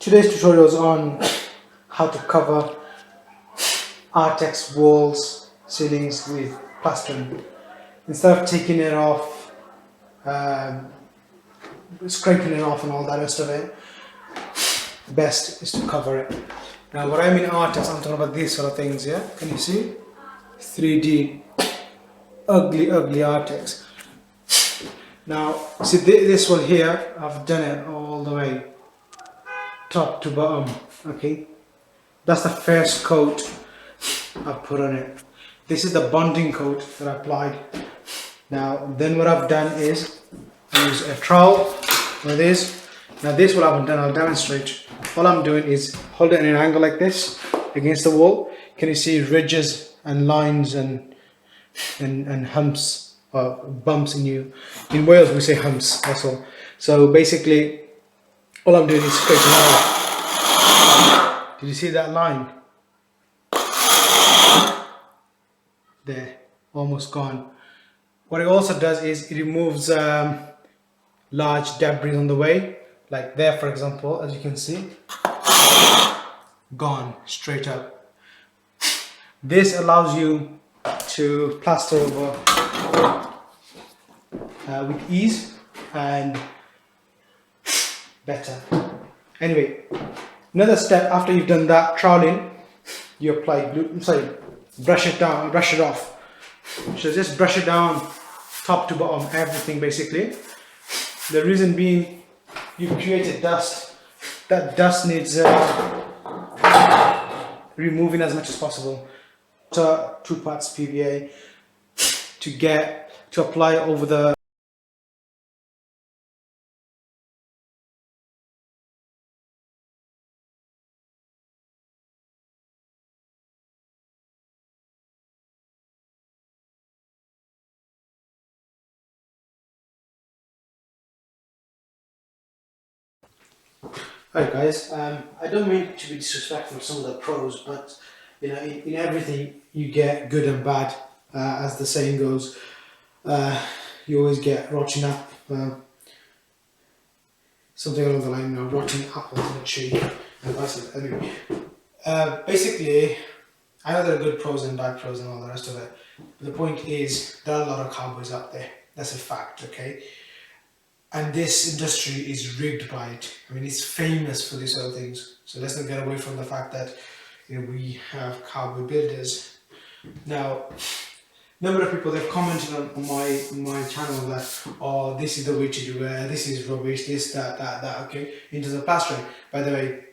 Today's tutorial is on how to cover artex walls, ceilings with plastering. Instead of taking it off, um, scraping it off and all that rest of it, best is to cover it. Now what I mean artex, I'm talking about these sort of things, yeah? Can you see? 3D, ugly artex. Now, see this one here, I've done it all the way, top to bottom, okay? That's the first coat I've put on it. This is the bonding coat that I applied. Now, then what I've done is use a trowel like this. Now this what I've done, I'll demonstrate. All I'm doing is hold it in an angle like this against the wall. Can you see ridges and lines and humps or bumps in Wales we say humps, that's all. So basically all I'm doing is scraping it off. Did you see that line? There, almost gone. What it also does is it removes large debris on the way, like there for example, as you can see, gone straight up. This allows you to plaster over with ease and better. Anyway, another step after you've done that troweling, you apply glue, brush it down, brush it off. So just brush it down top to bottom, everything basically. The reason being, you've created dust. That dust needs removing as much as possible. So 2 parts PVA to apply over the Alright guys, I don't mean to be disrespectful to some of the pros, but you know, in everything you get good and bad, as the saying goes. You always get rotten up, something along the line, rotten apples in a tree, and vice versa. Anyway, basically, I know there are good pros and bad pros and all the rest of it, but the point is, there are a lot of cowboys out there. That's a fact, okay? And this industry is rigged by it. I mean, it's famous for these sort of things. So let's not get away from the fact that we have cowboy builders. Now, a number of people they've commented on my channel that, oh, this is the way to do it, this is rubbish, this, that, okay, into the plastering. By the way,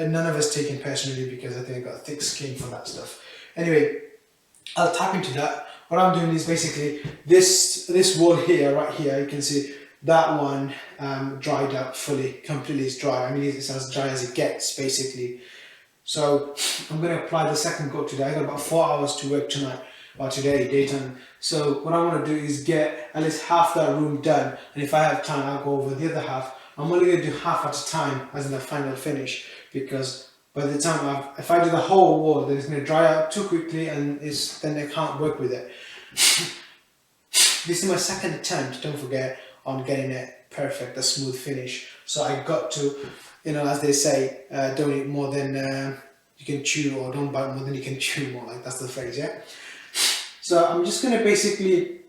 none of us take it personally because I think I've got thick skin for that stuff. Anyway, I'll tap into that. What I'm doing is basically this wall here, right here, you can see that one dried up fully, completely is dry. I mean, it's as dry as it gets basically. So I'm going to apply the second coat today. I got about 4 hours to work tonight or today, daytime. So what I want to do is get at least half that room done, and if I have time, I'll go over the other half. I'm only going to do half at a time as in the final finish, because by the time if I do the whole wall, then it's going to dry out too quickly, and then I can't work with it. This is my second attempt, don't forget, on getting it perfect, a smooth finish. So I got to, as they say, don't eat more than you can chew, or don't bite more than you can chew more, like that's the phrase, yeah? So I'm just going to basically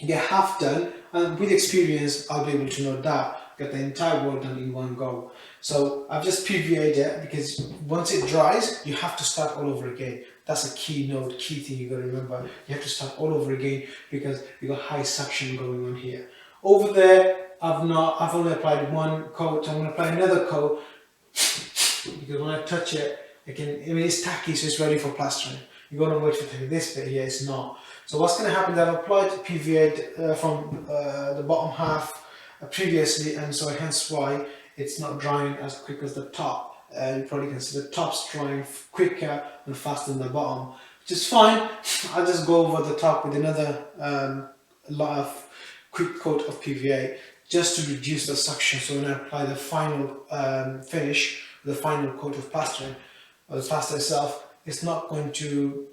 get half done, and with experience I'll be able to know that, get the entire wall done in one go. So I've just PVA'd it, because once it dries, you have to start all over again. That's a key thing you got to remember. You have to start all over again, because you got high suction going on here. Over there, I've only applied one coat. I'm going to apply another coat, because when I touch it, it's tacky, so it's ready for plastering. You got to wait for this bit here, it's not. So what's going to happen is I've applied PVA from the bottom half previously, and so hence why it's not drying as quick as the top. You probably can see the top's drying quicker and faster than the bottom, which is fine. I'll just go over the top with another quick coat of PVA just to reduce the suction. So when I apply the final finish, the final coat of plastering, or the plaster itself, it's not going to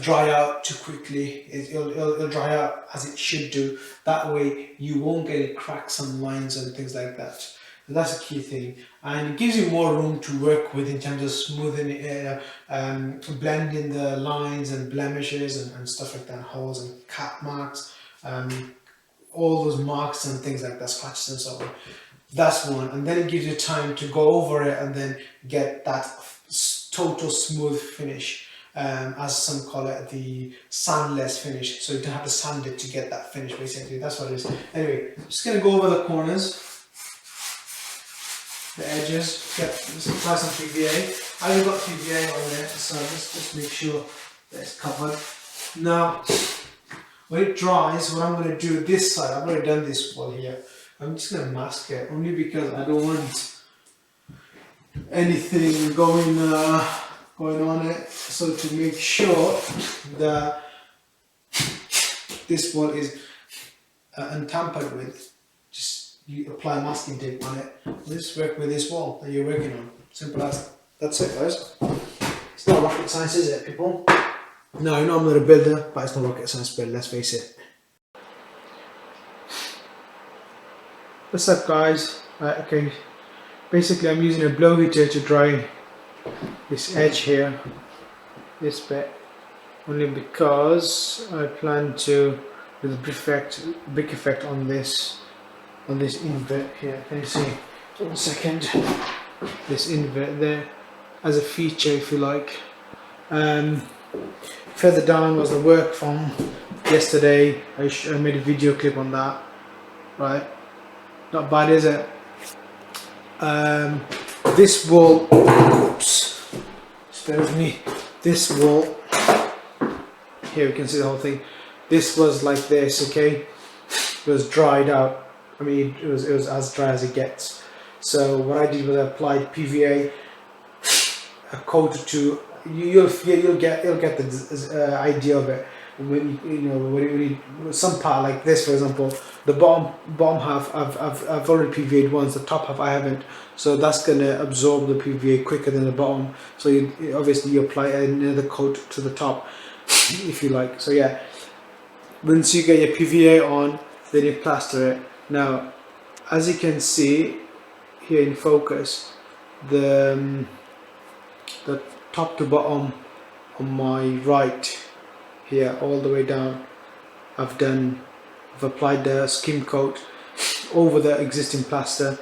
dry out too quickly. It'll dry out as it should do. That way you won't get any cracks and lines and things like that. That's a key thing, and it gives you more room to work with in terms of smoothing it, blending the lines and blemishes and stuff like that, holes and cat marks, all those marks and things like that, scratches and so on. That's one, and then it gives you time to go over it and then get that total smooth finish. As some call it, the sandless finish. So you don't have to sand it to get that finish. Basically, that's what it is. Anyway, I'm just gonna go over the corners, the edges. Just apply some PVA. I haven't got PVA on there, so let's just make sure that it's covered. Now, when it dries, what I'm going to do this side, I've already done this wall here. I'm just going to mask it, only because I don't want anything going on it. So to make sure that this wall is untampered with, just you apply masking tape on it. Just work with this wall that you're working on. Simple as that. That's it, guys. It's not rocket science, is it, people? No, I know I'm not a builder, but it's not rocket science build, let's face it. What's up, guys? Okay, basically I'm using a blow heater to dry this edge here, this bit, only because I plan to do the big effect on this invert here. Can you see? 1 second. This invert there as a feature, if you like. Further down was the work from yesterday. I made a video clip on that. Right, not bad, is it? This wall, oops, just bear with me. This wall here, you can see the whole thing. This was like this, okay? It was dried out. I mean, it was as dry as it gets. So what I did was I applied PVA, a coat to. You'll get the idea of it when you some part like this, for example, the bottom half I've already PVA'd once, the top half I haven't, so that's gonna absorb the PVA quicker than the bottom. So obviously you apply another coat to the top, if you like. So yeah, once you get your PVA on, then you plaster it. Now, as you can see here in focus, the top to bottom on my right here, all the way down, I've applied the skim coat over the existing plaster,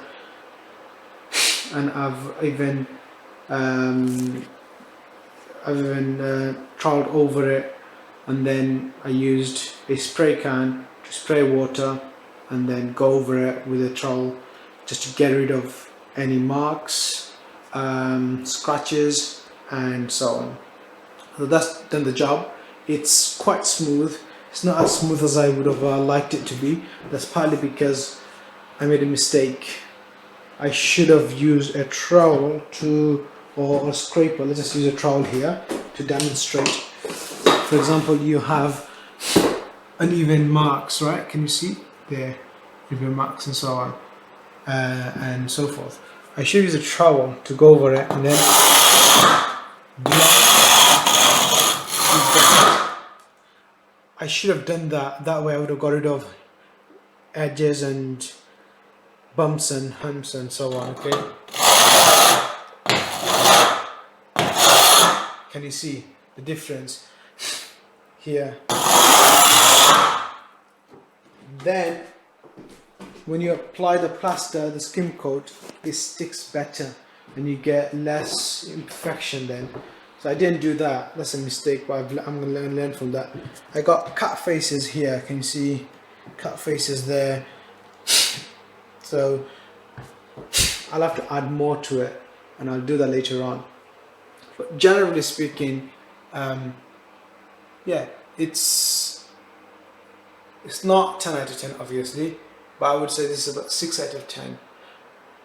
and I've even troweled over it, and then I used a spray can to spray water and then go over it with a trowel just to get rid of any marks, scratches and so on. So that's done the job. It's quite smooth. It's not as smooth as I would have liked it to be. That's partly because I made a mistake. I should have used a trowel or a scraper. Let's just use a trowel here to demonstrate. For example, you have uneven marks, right? Can you see there? Uneven marks and so on, and so forth. I should use a trowel to go over it and then I should have done that. That way I would have got rid of edges and bumps and humps and so on, okay? Can you see the difference here? Then when you apply the plaster, the skim coat, it sticks better and you get less imperfection then. So I didn't do that. That's a mistake, but I'm going to learn from that. I got cut faces here. Can you see cut faces there? So I'll have to add more to it, and I'll do that later on. But generally speaking, yeah, it's not 10 out of 10 obviously, but I would say this is about 6 out of 10.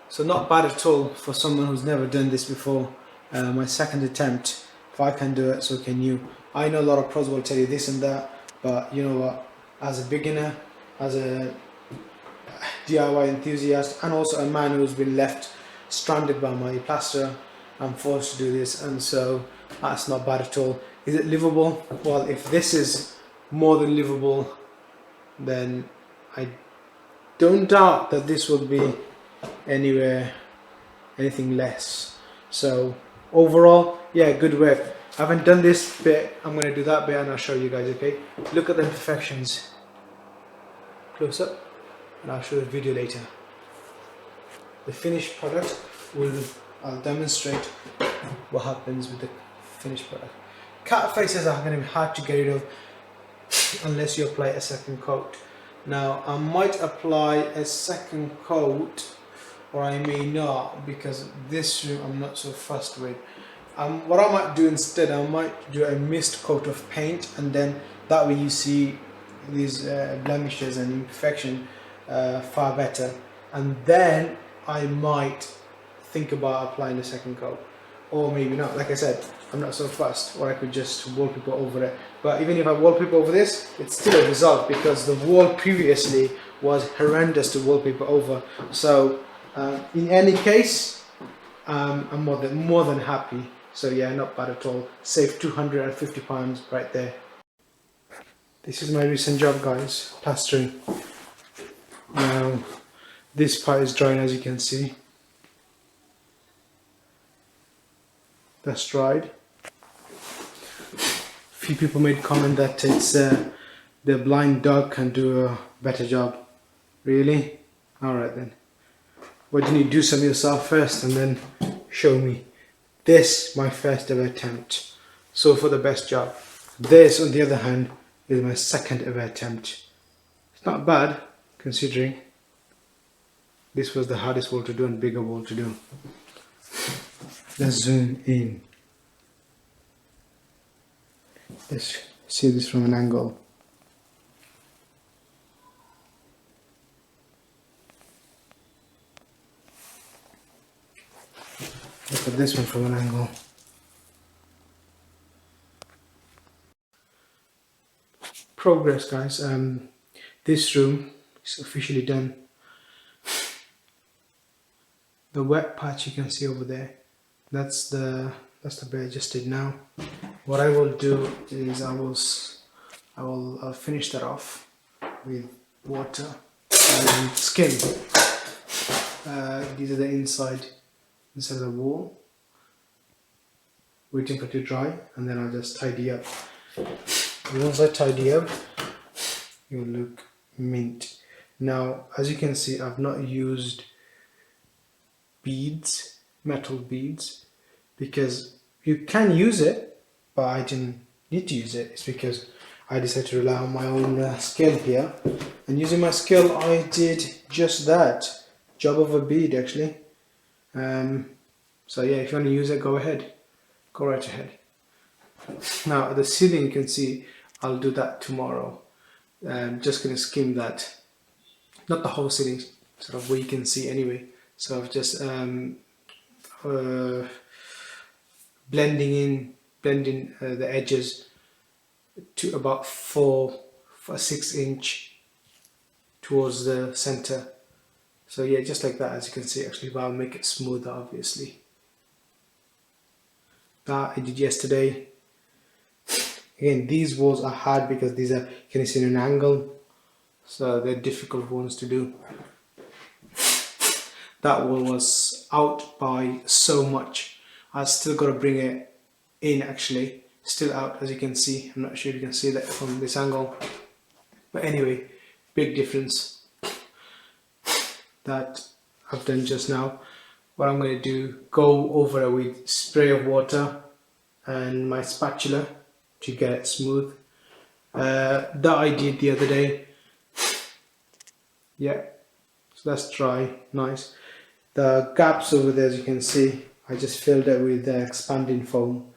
So not bad at all for someone who's never done this before. My second attempt. If I can do it, so can you. I know a lot of pros will tell you this and that, but you know what, as a beginner, as a DIY enthusiast, and also a man who's been left stranded by my plaster, I'm forced to do this, and so that's not bad at all. Is it livable? Well, if this is more than livable, then I don't doubt that this will be anything less. So overall, yeah, good work. I haven't done this bit. I'm going to do that bit and I'll show you guys. Okay, look at the imperfections close up, and I'll show you the video later. The finished product I'll demonstrate what happens with the finished product. Cat faces are going to be hard to get rid of unless you apply a second coat. Now I might apply a second coat, or I may not, because this room I'm not so fussed with. What I might do instead, I might do a mist coat of paint, and then that way you see these blemishes and imperfection far better, and then I might think about applying the second coat, or maybe not. Like I said, I'm not so fussed, or I could just wallpaper over it. But even if I wallpaper over this, it's still a result, because the wall previously was horrendous to wallpaper over. So in any case, I'm more than happy. So yeah, not bad at all. Save £250 right there. This is my recent job, guys, plastering. Now this part is drying, as you can see. That's dried. Few people made comment that it's the blind dog can do a better job. Really? Alright then. What do you need to do some yourself first and then show me. This my first ever attempt. So for the best job. This on the other hand is my second ever attempt. It's not bad considering this was the hardest wall to do and bigger wall to do. Let's zoom in. Let's see this from an angle. Look at this one from an angle. Progress, guys. This room is officially done. The wet patch you can see over there, that's the bit I just did now. What I will do is I'll finish that off with water and skim. These are the inside of the wall, waiting for it to dry, and then I'll just tidy up. Once I tidy up, it will look mint. Now as you can see, I've not used beads, metal beads, because you can use it, but I didn't need to use it. It's because I decided to rely on my own skill here, and using my skill I did just that. Job of a bead actually. So yeah, if you want to use it, go ahead, go right ahead. Now the ceiling, you can see I'll do that tomorrow. Just gonna skim that, not the whole ceiling, sort of where you can see anyway. So I've just blending the edges to about 6 inch towards the center. So yeah, just like that, as you can see actually, but I'll make it smoother obviously. That I did yesterday. Again, these walls are hard because these are, can you see, in an angle, so they're difficult ones to do. That wall was out by so much. I still got to bring it in actually, still out as you can see. I'm not sure if you can see that from this angle, but anyway, big difference that I've done just now. What I'm going to do, go over it with spray of water and my spatula to get it smooth. That I did the other day. Yeah, so that's dry, nice. The gaps over there, as you can see, I just filled it with expanding foam.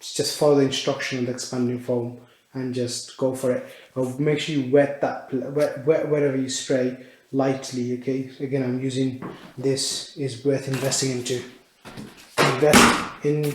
Just follow the instruction on the expanding foam and just go for it. But make sure you wet that, wet wherever you spray lightly. Okay, again, I'm using this, is worth investing into. Invest in